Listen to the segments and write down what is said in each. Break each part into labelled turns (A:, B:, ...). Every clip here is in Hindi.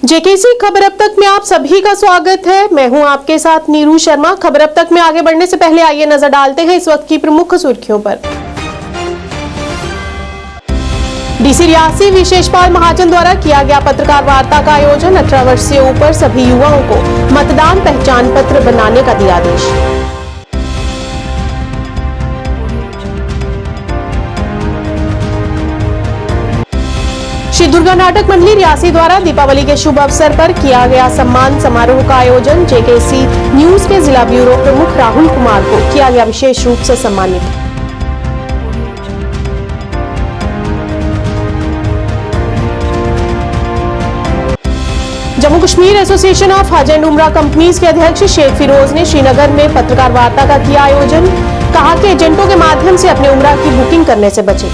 A: जेकेसी खबर अब तक में आप सभी का स्वागत है। मैं हूं आपके साथ नीरू शर्मा। खबर अब तक में आगे बढ़ने से पहले आइए नजर डालते हैं इस वक्त की प्रमुख सुर्खियों पर। डीसी रियासी विशेषपाल महाजन द्वारा किया गया पत्रकार वार्ता का आयोजन। 18 वर्ष से ऊपर सभी युवाओं को मतदान पहचान पत्र बनाने का दिया आदेश। श्री दुर्गा नाटक मंडली रियासी द्वारा दीपावली के शुभ अवसर पर किया गया सम्मान समारोह का आयोजन। जेकेसी न्यूज के जिला ब्यूरो प्रमुख राहुल कुमार को किया गया विशेष रूप से सम्मानित। जम्मू कश्मीर एसोसिएशन ऑफ हज एंड उमरा कंपनीज के अध्यक्ष शेख फिरोज ने श्रीनगर में पत्रकार वार्ता का किया आयोजन। कहा कि एजेंटों के माध्यम से अपने उमरा की बुकिंग करने से बचें।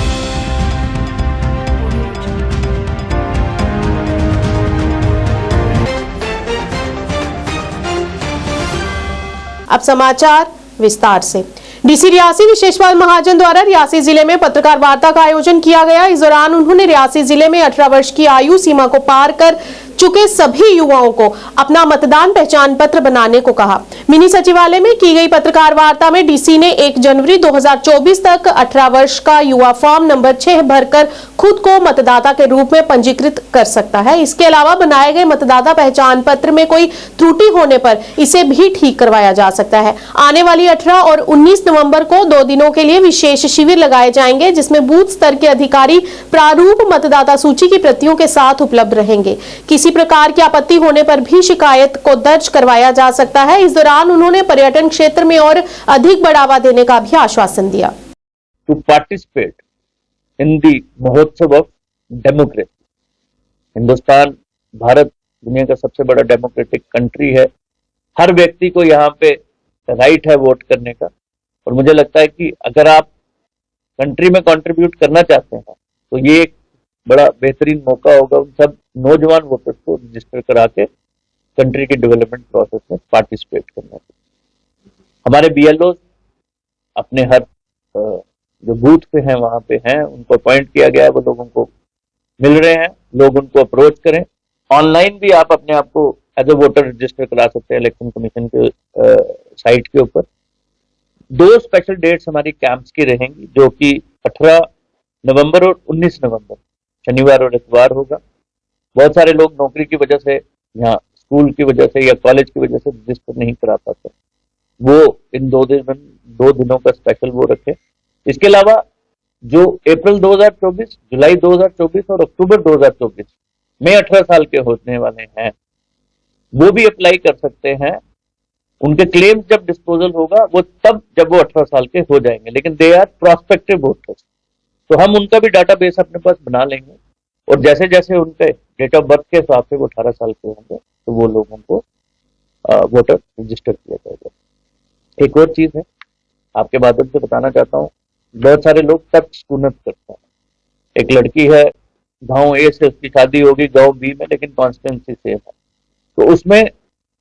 A: अब समाचार विस्तार से। डीसी रियासी विशेषपाल महाजन द्वारा रियासी जिले में पत्रकार वार्ता का आयोजन किया गया। इस दौरान उन्होंने रियासी जिले में 18 वर्ष की आयु सीमा को पार कर चुके सभी युवाओं को अपना मतदान पहचान पत्र बनाने को कहा। मिनी सचिवालय में की गई पत्रकार वार्ता में डीसी ने 1 जनवरी 2024 तक 18 वर्ष का युवा फॉर्म नंबर 6 भरकर खुद को मतदाता के रूप में पंजीकृत कर सकता है। इसके अलावा बनाए गए मतदाता पहचान पत्र में कोई त्रुटि होने पर इसे भी ठीक करवाया जा सकता है। आने वाली 18 और 19 नवंबर को 2 दिनों के लिए विशेष शिविर लगाए जाएंगे, जिसमें बूथ स्तर के अधिकारी प्रारूप मतदाता सूची की प्रतियों के साथ उपलब्ध रहेंगे। किसी प्रकार की आपत्ति होने पर भी शिकायत को दर्ज करवाया जा सकता है। इस दौरान उन्होंने पर्यटन क्षेत्र में और अधिक बढ़ावा देने का भी आश्वासन दिया।
B: टू पार्टिसिपेट इन दी महोत्सव ऑफ डेमोक्रेसी। हिंदुस्तान, भारत दुनिया का सबसे बड़ा डेमोक्रेटिक कंट्री है। हर व्यक्ति को यहाँ पे राइट है वोट करने का, और मुझे लगता है कि अगर आप कंट्री में कंट्रीब्यूट करना चाहते हैं तो ये एक बड़ा बेहतरीन मौका होगा उन सब नौजवान वोटर्स को रजिस्टर करा के कंट्री के डेवलपमेंट प्रोसेस में पार्टिसिपेट करना चाहिए। हमारे बीएलओ अपने हर जो बूथ पे हैं वहां पे हैं, उनको अपॉइंट किया गया है, वो लोगों को मिल रहे हैं, लोग उनको अप्रोच करें। ऑनलाइन भी आप अपने आप को एज ए वोटर रजिस्टर करा सकते हैं इलेक्शन कमीशन के साइट के ऊपर। 2 स्पेशल डेट्स हमारी कैंप्स की रहेंगी, जो कि 18 नवंबर और 19 नवंबर शनिवार और इतवार होगा। बहुत सारे लोग नौकरी की वजह से या स्कूल की वजह से या कॉलेज की वजह से रजिस्टर नहीं करा पाते, वो इन 2 दिनों का स्पेशल वो रखे। इसके अलावा जो अप्रैल 2024, जुलाई 2024 और अक्टूबर 2024 में 18 साल के होने वाले हैं, वो भी अप्लाई कर सकते हैं। उनके क्लेम जब डिस्पोजल होगा वो तब जब वो 18 साल के हो जाएंगे, लेकिन दे आर प्रोस्पेक्टिव वोटर्स, तो हम उनका भी डाटाबेस अपने पास बना लेंगे, और जैसे जैसे उनके डेट ऑफ बर्थ के हिसाब से वो 18 साल के होंगे तो वो लोगों को वोटर रजिस्टर किया जाएगा। एक और चीज है, आपके माध्यम से बताना चाहता हूँ, बहुत सारे लोग टच स्कूनत करते हैं। एक लड़की है, गांव ए से उसकी शादी होगी गांव बी में, लेकिन कॉन्स्टिट्यूंसी सेम है, तो उसमें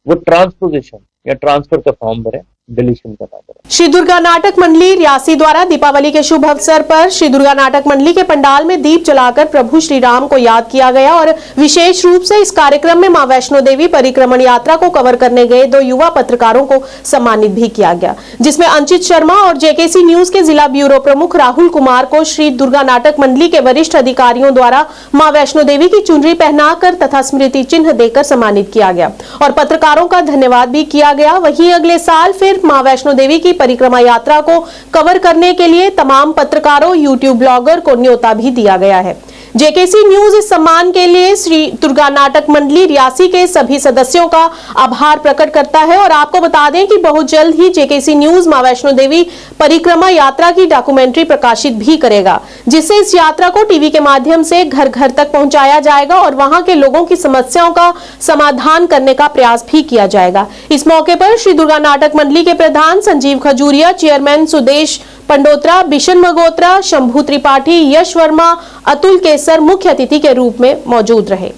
B: वो ट्रांसपोजिशन या ट्रांसफर का फॉर्म भरे, डिलीशन का ना भरे।
A: श्री दुर्गा नाटक मंडली रियासी द्वारा दीपावली के शुभ अवसर पर श्री दुर्गा नाटक मंडली के पंडाल में दीप जलाकर प्रभु श्री राम को याद किया गया, और विशेष रूप से इस कार्यक्रम में मां वैष्णो देवी परिक्रमण यात्रा को कवर करने गए 2 युवा पत्रकारों को सम्मानित भी किया गया, जिसमें अंचित शर्मा और जेकेसी न्यूज के जिला ब्यूरो प्रमुख राहुल कुमार को श्री दुर्गा नाटक मंडली के वरिष्ठ अधिकारियों द्वारा मां वैष्णो देवी की चुनरी पहनाकर तथा स्मृति चिन्ह देकर सम्मानित किया गया और पत्रकारों का धन्यवाद भी किया गया। वहीं अगले साल फिर मां वैष्णो देवी की परिक्रमा यात्रा को कवर करने के लिए तमाम पत्रकारों, यूट्यूब ब्लॉगर को न्योता भी दिया गया है। जेकेसी न्यूज इस सम्मान के लिए श्री दुर्गा नाटक मंडली रियासी के सभी सदस्यों का आभार प्रकट करता है, और आपको बता दें कि बहुत जल्द ही जेकेसी न्यूज मां वैष्णो देवी परिक्रमा यात्रा की डॉक्यूमेंट्री प्रकाशित भी करेगा, जिससे इस यात्रा को टीवी के माध्यम से घर घर तक पहुंचाया जाएगा और वहां के लोगों की समस्याओं का समाधान करने का प्रयास भी किया जाएगा। इस मौके पर श्री दुर्गा नाटक मंडली के प्रधान संजीव खजूरिया, चेयरमैन सुदेश पंडोत्रा, बिशन मगोत्रा, शंभू त्रिपाठी, यश वर्मा, अतुल केसर मुख्य अतिथि के रूप में मौजूद रहे।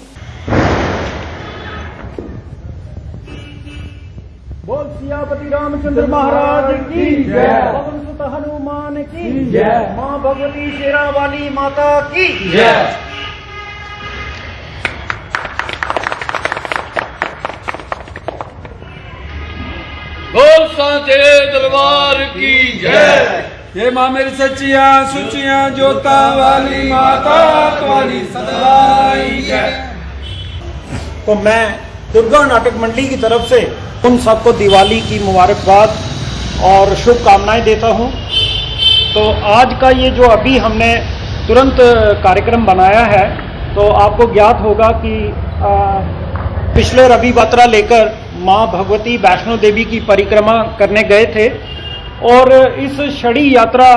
C: बोल सियापति रामचंद्र महाराज की जय, पवन सुत हनुमान की जय, मां भगवती शेरा वाली माता की जय।
D: साचे दरबार की जय।
C: ये माँ मेरी सच्चियाँ सुचियाँ जोता वाली माता तुम्हारी सदाई जय। तो मैं दुर्गा नाटक मंडली की तरफ से उन सबको दिवाली की मुबारकबाद और शुभकामनाएं देता हूं। तो आज का ये जो अभी हमने तुरंत कार्यक्रम बनाया है, तो आपको ज्ञात होगा कि पिछले रवि बत्रा लेकर माँ भगवती वैष्णो देवी की परिक्रमा करने गए थे और इस छड़ी यात्रा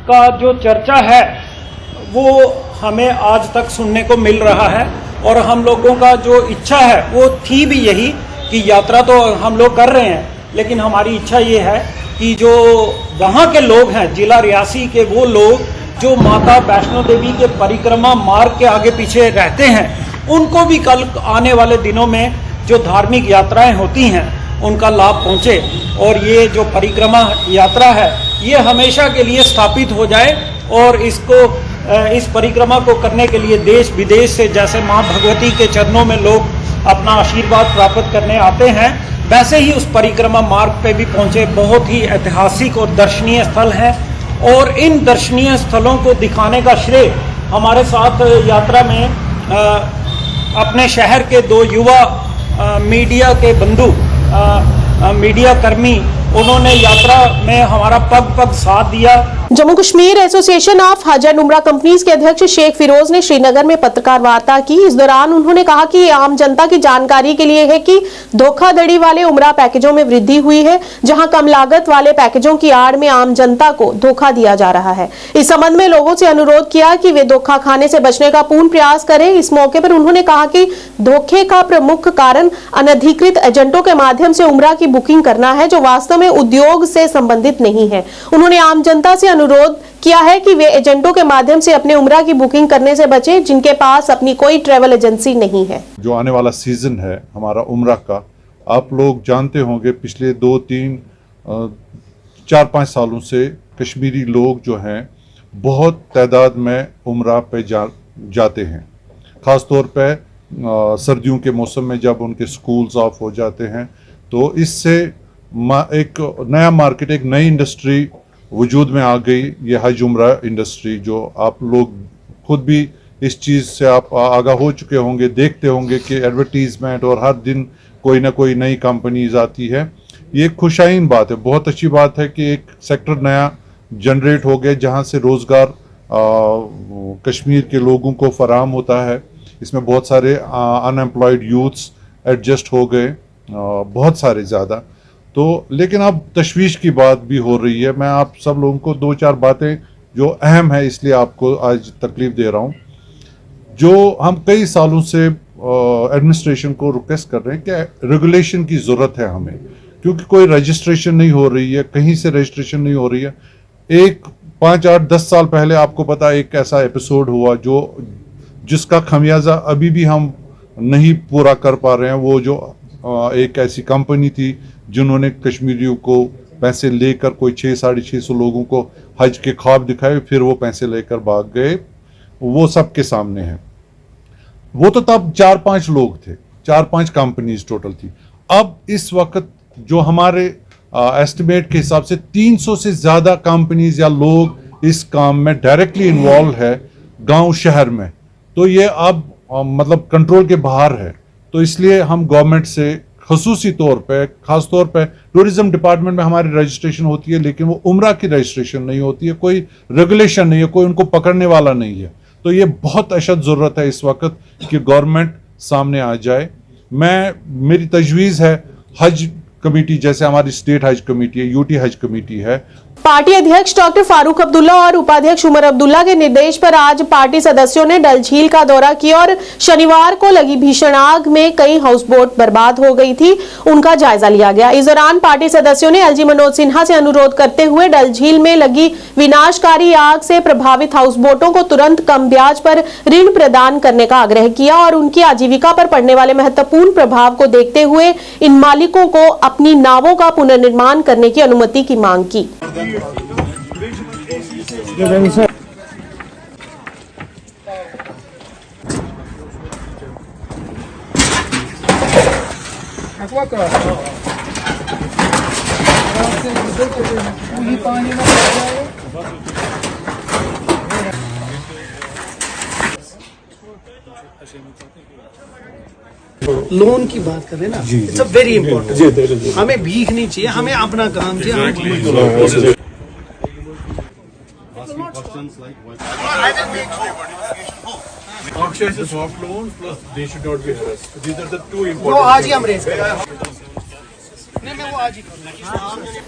C: का जो चर्चा है वो हमें आज तक सुनने को मिल रहा है। और हम लोगों का जो इच्छा है वो थी भी यही कि यात्रा तो हम लोग कर रहे हैं, लेकिन हमारी इच्छा ये है कि जो वहाँ के लोग हैं, जिला रियासी के वो लोग जो माता वैष्णो देवी के परिक्रमा मार्ग के आगे पीछे रहते हैं, उनको भी कल आने वाले दिनों में जो धार्मिक यात्राएं होती हैं उनका लाभ पहुँचे और ये जो परिक्रमा यात्रा है ये हमेशा के लिए स्थापित हो जाए। और इस परिक्रमा को करने के लिए देश विदेश से जैसे माँ भगवती के चरणों में लोग अपना आशीर्वाद प्राप्त करने आते हैं, वैसे ही उस परिक्रमा मार्ग पे भी पहुँचे। बहुत ही ऐतिहासिक और दर्शनीय स्थल हैं और इन दर्शनीय स्थलों को दिखाने का श्रेय हमारे साथ यात्रा में अपने शहर के दो युवा मीडिया के बंधु मीडिया कर्मी, उन्होंने यात्रा में हमारा पग पग साथ दिया।
A: जम्मू कश्मीर एसोसिएशन ऑफ हज एंड उम्रा कंपनीज के अध्यक्ष शेख फिरोज ने श्रीनगर में पत्रकार वार्ता की। इस दौरान उन्होंने कहा कि आम जनता की जानकारी के लिए है कि धोखाधड़ी वाले उम्रा पैकेजों में वृद्धि हुई है, जहां कम लागत वाले पैकेजों की आड़ में आम जनता को धोखा दिया जा रहा है। इस संबंध में लोगों से अनुरोध किया कि वे धोखा खाने से बचने का पूर्ण प्रयास करें। इस मौके पर उन्होंने कहा कि धोखे का प्रमुख कारण अनधिकृत एजेंटों के माध्यम से उम्रा की बुकिंग करना है, जो वास्तव में उद्योग से संबंधित नहीं है। उन्होंने आम जनता से अनुरोध किया है कि वे एजेंटों के माध्यम से अपने उम्रा की बुकिंग करने से बचें, जिनके पास अपनी कोई ट्रैवल एजेंसी नहीं है।
E: जो आने वाला सीजन है हमारा उम्रा का, आप लोग जानते होंगे पिछले 2-3 4-5 सालों से कश्मीरी लोग जो हैं बहुत तादाद में उम्रा पे जाते हैं। ख़ास तौर पे सर्दियों के मौसम में जब उनके स्कूल्स ऑफ हो जाते हैं, तो इससे एक नया मार्केट, एक नई इंडस्ट्री वजूद में आ गई, ये हज उम्रा इंडस्ट्री। जो आप लोग खुद भी इस चीज़ से आप आगाह हो चुके होंगे, देखते होंगे कि एडवर्टीज़मेंट और हर दिन कोई ना कोई नई कंपनीज आती है। ये खुशाइन बात है, बहुत अच्छी बात है कि एक सेक्टर नया जनरेट हो गया जहाँ से रोज़गार कश्मीर के लोगों को फराहम होता है। इसमें बहुत सारे अनएम्प्लॉयड यूथ्स एडजस्ट हो गए, बहुत सारे ज़्यादा। तो लेकिन अब तशवीश की बात भी हो रही है। मैं आप सब लोगों को 2-4 बातें जो अहम है, इसलिए आपको आज तकलीफ दे रहा हूँ। जो हम कई सालों से एडमिनिस्ट्रेशन को रिक्वेस्ट कर रहे हैं कि रेगुलेशन की ज़रूरत है हमें, क्योंकि कोई रजिस्ट्रेशन नहीं हो रही है, कहीं से रजिस्ट्रेशन नहीं हो रही है। 5-8-10 साल पहले आपको पता एक ऐसा एपिसोड हुआ जिसका खमियाजा अभी भी हम नहीं पूरा कर पा रहे हैं। वो जो एक ऐसी कंपनी थी जिन्होंने कश्मीरियों को पैसे लेकर कोई 600-650 लोगों को हज के ख्वाब दिखाए, फिर वो पैसे लेकर भाग गए। वो सबके सामने है। वो तो तब 4-5 लोग थे, 4-5 कंपनीज टोटल थी। अब इस वक्त जो हमारे एस्टिमेट के हिसाब से 300 से ज़्यादा कंपनीज या लोग इस काम में डायरेक्टली इन्वॉल्व है गांव शहर में। तो ये अब मतलब कंट्रोल के बाहर है। तो इसलिए हम गवर्नमेंट से खसूसी तौर पे, खास तौर पे टूरिज्म डिपार्टमेंट में हमारी रजिस्ट्रेशन होती है, लेकिन वो उम्रा की रजिस्ट्रेशन नहीं होती है, कोई रेगुलेशन नहीं है, कोई उनको पकड़ने वाला नहीं है। तो ये बहुत अशद ज़रूरत है इस वक्त कि गवर्नमेंट सामने आ जाए। मेरी तजवीज़ है हज कमेटी, जैसे हमारी स्टेट हज कमेटी है, यूटी हज कमेटी है,
A: पार्टी अध्यक्ष डॉक्टर फारूक अब्दुल्ला और उपाध्यक्ष उमर अब्दुल्ला के निर्देश पर आज पार्टी सदस्यों ने डल झील का दौरा किया और शनिवार को लगी भीषण आग में कई हाउस बोट बर्बाद हो गई थी, उनका जायजा लिया गया। इस दौरान पार्टी सदस्यों ने एलजी मनोज सिन्हा से अनुरोध करते हुए डल झील में लगी विनाशकारी आग से प्रभावित हाउस बोटों को तुरंत कम ब्याज पर ऋण प्रदान करने का आग्रह किया और उनकी आजीविका पर पड़ने वाले महत्वपूर्ण प्रभाव को देखते हुए इन मालिकों को अपनी नावों का पुनर्निर्माण करने की अनुमति की मांग की।
F: Aqua लोन की बात करें ना, इट्स अ वेरी इंपॉर्टेंट। हमें भीख नहीं चाहिए, हमें अपना काम चाहिए। वो आज ही हम रेस करेंगे।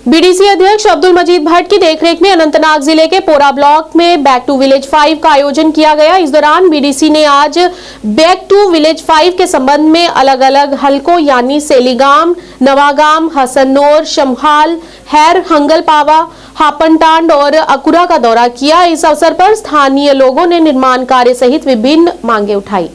A: बीडीसी अध्यक्ष अब्दुल मजीद भट्ट की देखरेख में अनंतनाग जिले के पोरा ब्लॉक में बैक टू विलेज 5 का आयोजन किया गया। इस दौरान बीडीसी ने आज बैक टू विलेज 5 के संबंध में अलग अलग हलकों यानी सेलीगाम, नवागाम, हसनोर, शमहाल, हैर, हंगलपावा, हापनटांड और अकुरा का दौरा किया। इस अवसर पर स्थानीय लोगों ने निर्माण कार्य सहित विभिन्न मांगे उठाई।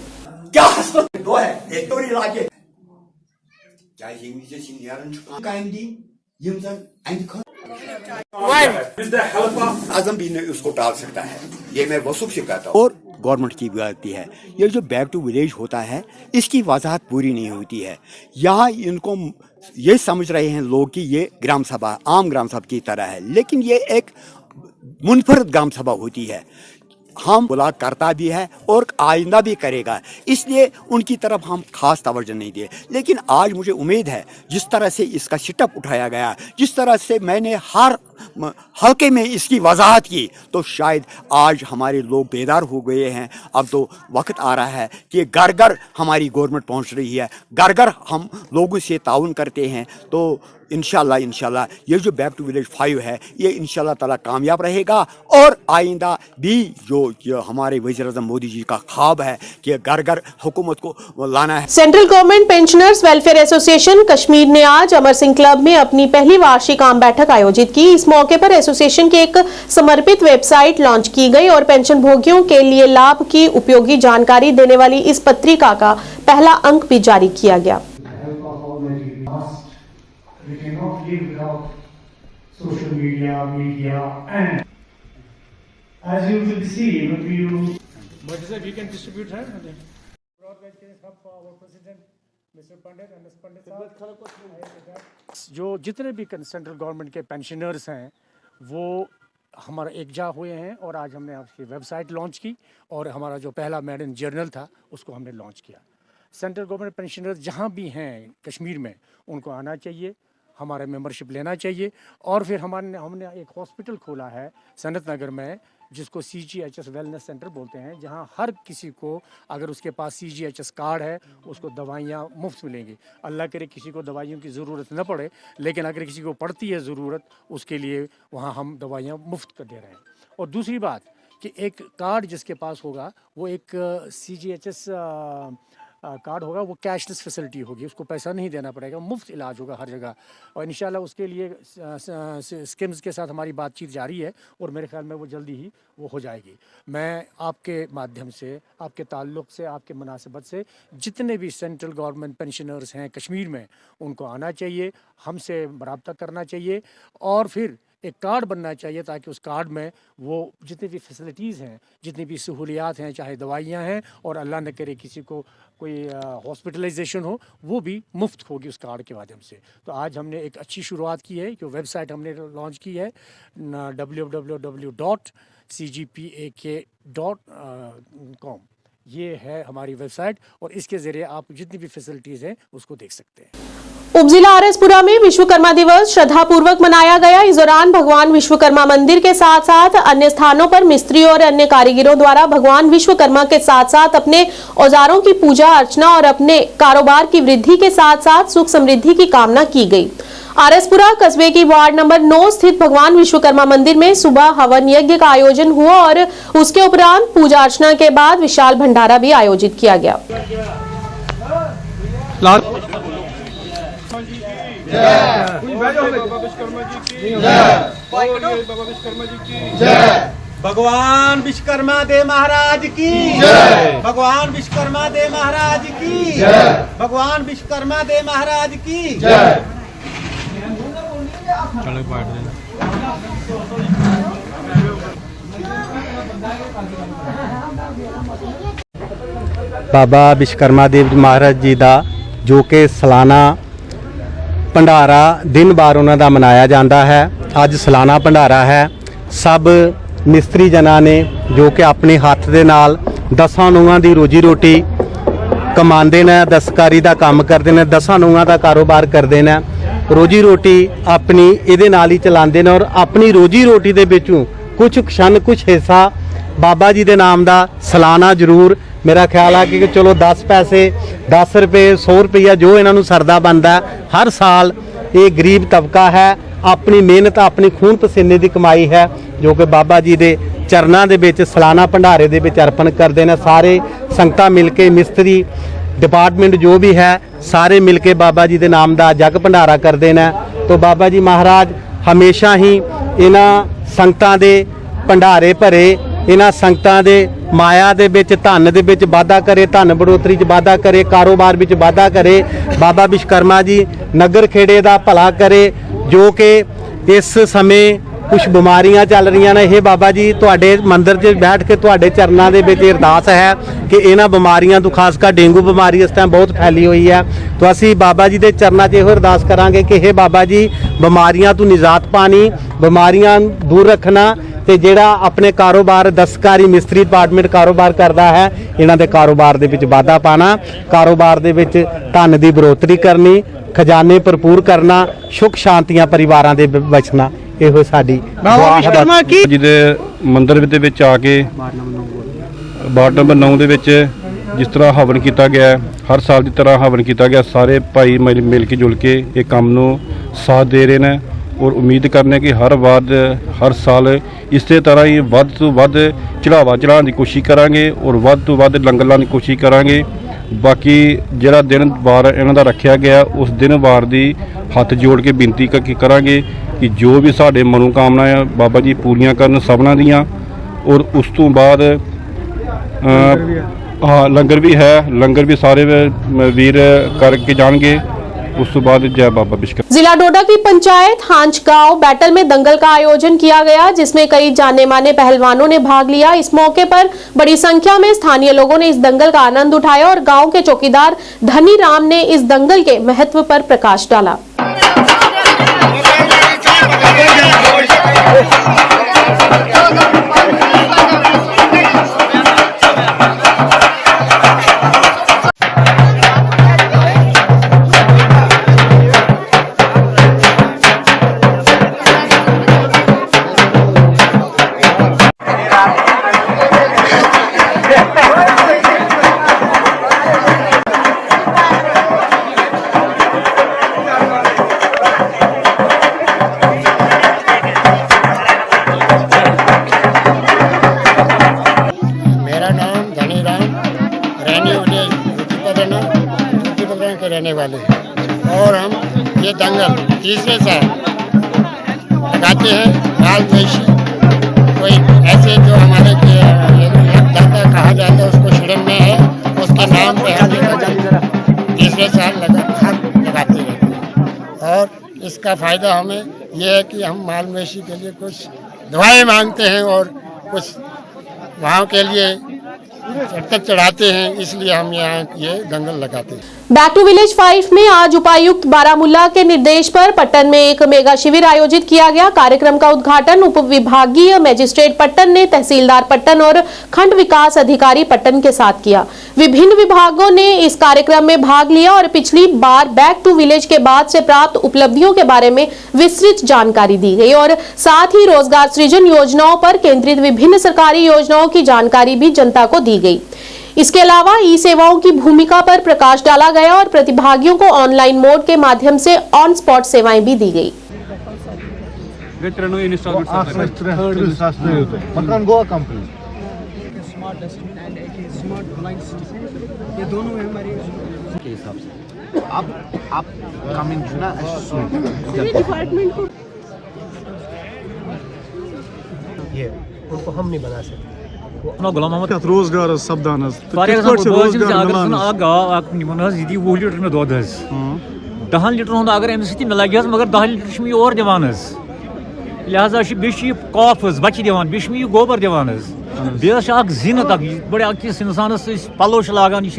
G: आजम भी ने उसको टाल सकता है, ये मैं वसूख से कहता हूँ। और गवर्नमेंट की गलती है, ये जो बैक टू विलेज होता है इसकी वजाहत पूरी नहीं होती है। यहाँ इनको ये समझ रहे हैं लोग कि ये ग्राम सभा आम ग्राम सभा की तरह है, लेकिन ये एक मुनफरद ग्राम सभा होती है। हम बुला करता भी है और आइंदा भी करेगा, इसलिए उनकी तरफ हम खास तवज्जो नहीं दिए। लेकिन आज मुझे उम्मीद है जिस तरह से इसका शिटअप उठाया गया, जिस तरह से मैंने हर हल्के में इसकी वजाहत की, तो शायद आज हमारे लोग बेदार हो गए हैं। अब तो वक्त आ रहा है कि घर घर हमारी गवर्नमेंट पहुंच रही है, घर घर हम लोगों से ताउन करते हैं। तो इंशाल्लाह ये जो बैक टू विलेज 5 है ये इंशाल्लाह ताला कामयाब रहेगा और आइंदा भी जो हमारे वज़ीर-ए-आज़म मोदी जी का ख्वाब है कि घर घर हुकूमत को लाना है।
A: Central government pensioners welfare association Kashmir ने आज अमर सिंह क्लब में अपनी पहली वार्षिक आम बैठक आयोजित की। इस मौके पर एसोसिएशन की एक समर्पित वेबसाइट लॉन्च की गई और पेंशन भोगियों के लिए लाभ की उपयोगी जानकारी देने वाली इस पत्रिका का पहला अंक भी जारी किया गया।
H: We cannot live without social media, and as you will see when we use. But is that we can distribute her? Broadcast hub for our president, Mr. Pandit and Ms. Pandit.
C: जो जितने भी सेंट्रल गवर्नमेंट के पेंशनर्स हैं वो हमारा एकजा हुए हैं और आज हमने आपकी वेबसाइट लॉन्च की और हमारा जो पहला मेडन जर्नल था उसको हमने लॉन्च किया। सेंट्रल गवर्नमेंट पेंशनर्स जहाँ भी हैं कश्मीर में उनको आना चाहिए, हमारा मेंबरशिप लेना चाहिए। और फिर हमने एक हॉस्पिटल खोला है सनत नगर में जिसको CGHS वेलनेस सेंटर बोलते हैं, जहां हर किसी को अगर उसके पास CGHS कार्ड है उसको दवाइयां मुफ्त मिलेंगी। अल्लाह करे किसी को दवाइयों की ज़रूरत न पड़े, लेकिन अगर किसी को पड़ती है ज़रूरत उसके लिए वहां हम दवाइयां मुफ्त कर दे रहे हैं। और दूसरी बात कि एक कार्ड जिसके पास होगा वो एक CGHS कार्ड होगा, वो कैशलेस फैसिलिटी होगी, उसको पैसा नहीं देना पड़ेगा, मुफ्त इलाज होगा हर जगह। और इंशाल्लाह उसके लिए स्कीम्स के साथ हमारी बातचीत जारी है और मेरे ख्याल में वो जल्दी ही वो हो जाएगी। मैं आपके माध्यम से, आपके ताल्लुक़ से, आपके मुनासिबत से जितने भी सेंट्रल गवर्नमेंट पेंशनर्स हैं कश्मीर में उनको आना चाहिए, हमसे रब्ता करना चाहिए और फिर एक कार्ड बनना चाहिए ताकि उस कार्ड में वो जितनी भी फैसिलिटीज़ हैं, जितनी भी सहूलियात हैं, चाहे दवाइयाँ हैं और अल्लाह न करे किसी को कोई हॉस्पिटलाइजेशन हो, वो भी मुफ्त होगी उस कार्ड के माध्यम से। तो आज हमने एक अच्छी शुरुआत की है, जो वेबसाइट हमने लॉन्च की है www.cgpak.com। ये है हमारी वेबसाइट और इसके ज़रिए आप जितनी भी फैसिलिटीज़ हैं उसको देख सकते हैं।
A: उपजिला आरएसपुरा में विश्वकर्मा दिवस श्रद्धापूर्वक मनाया गया। इस दौरान भगवान विश्वकर्मा मंदिर के साथ साथ अन्य स्थानों पर मिस्त्री और अन्य कारीगरों द्वारा भगवान विश्वकर्मा के साथ साथ अपने औजारों की पूजा अर्चना और अपने कारोबार की वृद्धि के साथ साथ सुख समृद्धि की कामना की गई। आरएसपुरा कस्बे की वार्ड नंबर 9 स्थित भगवान विश्वकर्मा मंदिर में सुबह हवन यज्ञ का आयोजन हुआ और उसके उपरांत पूजा अर्चना के बाद विशाल भंडारा भी आयोजित किया गया।
F: भगवान विश्वकर्मा देव महाराज की जय। भगवान विश्वकर्मा देव महाराज की जय। भगवान विश्वकर्मा देव महाराज की जय।
I: बाबा विश्वकर्मा देव महाराज जी का जो कि सालाना भंडारा दिन बार उन्होंने मनाया जाता है। अज सालाना भंडारा है। सब मिस्त्री जना ने जो कि अपने हाथ दे नाल 10 ਨੂੰਹਾਂ ਦੀ ਰੋਜੀ ਰੋਟੀ ਕਮਾਉਂਦੇ ਨੇ, ਦਸਤਕਾਰੀ ਦਾ ਕੰਮ ਕਰਦੇ ਨੇ, 10 ਨੂੰਹਾਂ ਦਾ ਕਾਰੋਬਾਰ ਕਰਦੇ ਨੇ, ਰੋਜੀ ਰੋਟੀ ਆਪਣੀ ਇਹਦੇ ਨਾਲ ਹੀ ਚਲਾਉਂਦੇ ਨੇ ਔਰ ਆਪਣੀ ਰੋਜੀ ਰੋਟੀ ਦੇ ਵਿੱਚੋਂ ਕੁਝ क्षण ਕੁਝ ਹਿੱਸਾ ਬਾਬਾ ਜੀ ਦੇ ਨਾਮ ਦਾ ਸਾਲਾਨਾ ਜ਼ਰੂਰ, ਮੇਰਾ ਖਿਆਲ ਆ ਕਿ ਚਲੋ 10 ਪੈਸੇ 10 ਰੁਪਏ 100 ਰੁਪਈਆ ਜੋ ਇਹਨਾਂ ਨੂੰ ਸਰਦਾ ਬਣਦਾ ਹਰ ਸਾਲ ਇਹ ਗਰੀਬ ਤਬਕਾ ਹੈ ਆਪਣੀ ਮਿਹਨਤ ਆਪਣੀ ਖੂਨ ਪਸੀਨੇ ਦੀ ਕਮਾਈ ਹੈ ਜੋ ਕਿ ਬਾਬਾ ਜੀ ਦੇ ਚਰਨਾਂ ਦੇ ਵਿੱਚ ਸਾਲਾਨਾ ਭੰਡਾਰੇ ਦੇ ਵਿੱਚ ਅਰਪਣ ਕਰਦੇ ਨੇ। ਸਾਰੇ ਸੰਗਤਾਂ ਮਿਲ ਕੇ ਮਿਸਤਰੀ डिपार्टमेंट जो भी है सारे मिलके बाबा जी के नाम का जग भंडारा करते हैं। तो बाबा जी महाराज हमेशा ही इन्हां संगतां दे भंडारे भरे, इन्हां संगतां दे माया दे विच धन दे विच वाधा करे, धन बढ़ोतरी च वाधा करे, कारोबार विच वाधा करे। बाबा विश्वकर्मा जी नगर खेड़े का भला करे जो कि इस समय कुछ बीमारियां चल रही ने। ये बाबा जी तुहाडे मंदिर 'च बैठ के तुहाडे चरनां दे विच अरदास है कि इन्हां बीमारियां तो खासकर डेंगू बीमारी इस टाइम बहुत फैली हुई है। तो असी बाबा जी के चरनां 'च इहो अरदास करांगे कि हे बाबा जी बीमारियां तो निजात पानी, बीमारियां दूर रखना ते जिहड़ा अपने कारोबार दस्तकारी मिस्त्री डिपार्टमेंट कारोबार करता है इन्हां दे कारोबार दे विच वाधा पाना, कारोबार दे विच धन दी बढ़ोतरी करनी, खजाने भरपूर करना, सुख शांतियां परिवारां दे बचना। ਇਹੋ ਸਾਡੀ
F: बाबा विश्वकर्मा की
J: ਜੀ ਦੇ ਮੰਦਿਰ ਦੇ ਵਿੱਚ ਆ ਕੇ ਵਾਰਡ ਨੰਬਰ 9 ਦੇ ਵਿੱਚ ਜਿਸ ਤਰ੍ਹਾਂ ਹਵਨ ਕੀਤਾ ਗਿਆ ਹੈ, ਹਰ ਸਾਲ ਦੀ ਤਰ੍ਹਾਂ ਹਵਨ ਕੀਤਾ ਗਿਆ। ਸਾਰੇ ਭਾਈ ਮਿਲ ਕੇ ਜੁਲ ਕੇ ਇਹ ਕੰਮ ਨੂੰ ਸਾਥ ਦੇ ਰਹੇ ਨੇ ਔਰ ਉਮੀਦ ਕਰਨੇ ਕਿ ਹਰ ਸਾਲ ਇਸੇ ਤਰ੍ਹਾਂ ਹੀ ਵੱਧ ਤੋਂ ਵੱਧ ਚੜਾਵਾ ਚੜਾਉਣ ਦੀ ਕੋਸ਼ਿਸ਼ ਕਰਾਂਗੇ ਔਰ ਵੱਧ ਤੋਂ ਵੱਧ ਲੰਗਰ ਲਾਉਣ ਦੀ ਕੋਸ਼ਿਸ਼ ਕਰਾਂਗੇ। ਬਾਕੀ ਜਿਹੜਾ ਦਿਨ ਵਾਰ ਇਹਨਾਂ ਦਾ ਰੱਖਿਆ ਗਿਆ ਉਸ ਦਿਨ ਵਾਰ ਦੀ ਹੱਥ ਜੋੜ ਕੇ ਬੇਨਤੀ ਕਰਾਂਗੇ कि जो भी साढ़े मनोकामना है बाबा जी पूरियां करन सबना दियां। और उस तो बाद हाँ लंगर भी है, लंगर भी सारे वीर करके जाएंगे। उस तो बाद जय बाबा विश्वकर्मा।
A: जिला डोडा की पंचायत हांच गांव बैटल में दंगल का आयोजन किया गया जिसमें कई जाने माने पहलवानों ने भाग लिया। इस मौके पर बड़ी संख्या में स्थानीय लोगों ने इस दंगल का आनंद उठाया और गांव के चौकीदार धनी राम ने इस दंगल के महत्व पर प्रकाश डाला।
K: रहने वाले और हम ये दंगल तीसरे साल लगाते हैं। बाल द्वेषी कोई ऐसे जो हमारे दंगल कहा जाता है उसको छिड़न में है उसके नाम पे हम तीसरे साल लगाते रहते हैं। और इसका फ़ायदा हमें यह है कि हम माल मवेशी के लिए कुछ दुआएं मांगते हैं और कुछ वहाँ के लिए तक चढ़ाते हैं, इसलिए हम यहाँ ये दंगल लगाते हैं।
A: बैक टू विलेज 5 में आज उपायुक्त बारामूला के निर्देश पर पट्टन में एक मेगा शिविर आयोजित किया गया। कार्यक्रम का उद्घाटन उप विभागीय मजिस्ट्रेट पट्टन ने तहसीलदार पट्टन और खंड विकास अधिकारी पट्टन के साथ किया। विभिन्न विभागों ने इस कार्यक्रम में भाग लिया और पिछली बार बैक टू विलेज के बाद से प्राप्त उपलब्धियों के बारे में विस्तृत जानकारी दी गई और साथ ही रोजगार सृजन योजनाओं पर केंद्रित विभिन्न सरकारी योजनाओं की जानकारी भी जनता को दी गई। इसके अलावा ई सेवाओं की भूमिका पर प्रकाश डाला गया और प्रतिभागियों को ऑनलाइन मोड के माध्यम से ऑन स्पॉट सेवाएं भी दी गई।
F: उनको हम नहीं बना सकते।
H: गुलाम मोहम्मद रोजगार सपदान ये 20 लीटर में दोद 10 लीटर अगर अम सत लगे मगर 10 लीटर और दिवान लिहाजा बे कॉफ बच्चे दिवान बे गोबर दिवान जीनत बड़े अकिस इंसानस पलो लागान यह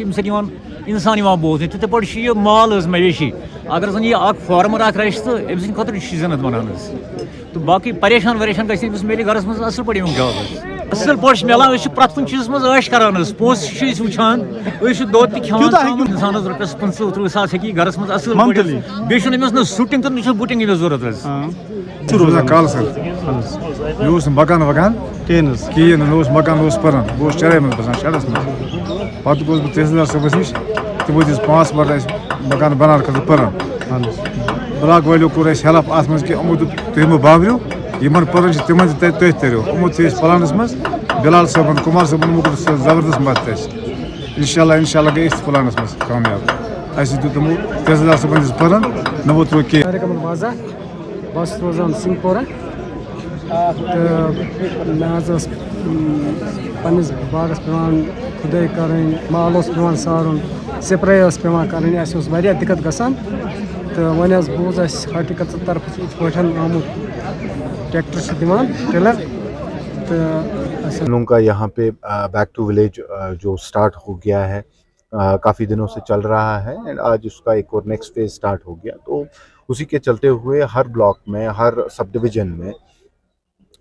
H: इंसान बोजन तिथे पे माल मवेशी अगर जन यह फार्मर रच तो अम सद जीनत बनान तो बाकी परेशान वरेशान गमें घर मज असल पे जॉब
F: असल पोश मिलान प्रत कुछ चीज मज ऐश करान पोस वुचान दोद तवान इंसान रुपये 50-30 हे घर मज असल बे शूटिंग तो बूटिंग जरूरत
H: कल सर मकान वकान कहें मकान पान बहुत चराई मज बसान शहरस मज पे गोस बह तहसीलदार सबस नश तमो दिस 5 मरल मकान बनाने खत पान ब्लाक वालों कोर हेल्प अत मज कि यमो तुम बावरियो इन पान तिम तुम तरो यमो प्लानस मज बिलाल साहब कुमार साहब जबरदस्त मदद इंशाल्लाह गई प्लानस मज कामयाब अस तमो तहसीलदार साहब पान नमो त्रो कह बस रोजान सिंहपोरा तो मे पन्निस बागस पेवान खुदाई करें माल पेवान सारुन स्प्रे पेवान करें वारिया दिक्कत गसान तो वन बूज हार्टिकल्चर तरफ पे आमुत ट्रैक्टर दिवान टिलर तो
L: लोगों का यहाँ पे बैक टू विलेज जो स्टार्ट हो गया है, काफ़ी दिनों से चल रहा है एंड आज उसका एक और नेक्स्ट फेज स्टार्ट हो गया। तो उसी के चलते हुए हर ब्लॉक में, हर सब डिवीज़न में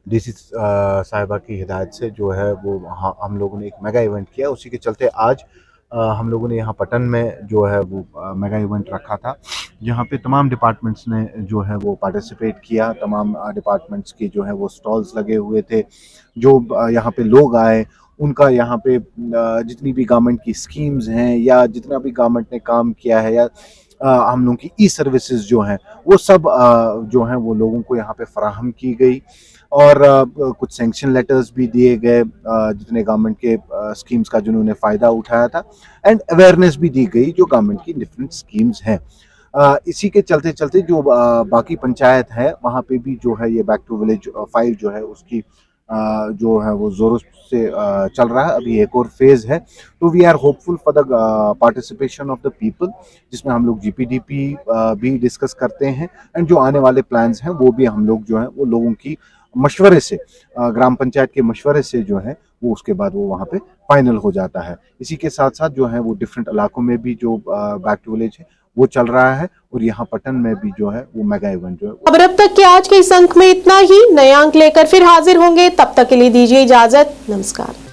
L: डीसी साहिबा की हिदायत से जो है वो हम लोगों ने एक मेगा इवेंट किया। उसी के चलते आज हम लोगों ने यहाँ पटन में जो है वो मेगा इवेंट रखा था, जहाँ पे तमाम डिपार्टमेंट्स ने जो है वो पार्टिसिपेट किया। तमाम डिपार्टमेंट्स के जो है वो स्टॉल्स लगे हुए थे। जो यहाँ पे लोग आए उनका यहाँ पे जितनी भी गवर्नमेंट की स्कीम्स हैं या जितना भी गवर्नमेंट ने काम किया है या हम लोगों की ई सर्विसेज जो हैं वो सब जो हैं वो लोगों को यहाँ पे फराहम की गई और कुछ सैंक्शन लेटर्स भी दिए गए जितने गवर्नमेंट के स्कीम्स का जिन्होंने फ़ायदा उठाया था एंड अवेयरनेस भी दी गई जो गवर्नमेंट की डिफरेंट स्कीम्स हैं। इसी के चलते चलते जो बाकी पंचायत है वहाँ पे भी जो है ये बैक टू विलेज 5 जो है उसकी जो है वो ज़ोरों से चल रहा है। अभी एक और फेज़ है तो we are hopeful for the participation of the people, जिसमें हम लोग जीपीडीपी भी डिस्कस करते हैं एंड जो आने वाले प्लान्स हैं वो भी हम लोग जो है वो लोगों की मशवरे से, ग्राम पंचायत के मशवरे से जो है वो उसके बाद वो वहाँ पे फाइनल हो जाता है। इसी के साथ साथ जो है वो डिफरेंट इलाकों में भी जो बैक टू विलेज है वो चल रहा है और यहाँ पटन में भी जो है वो मेगा इवेंट जो है।
A: अब तक के आज के इस अंक में इतना ही। नए अंक लेकर फिर हाजिर होंगे, तब तक के लिए दीजिए इजाजत। नमस्कार।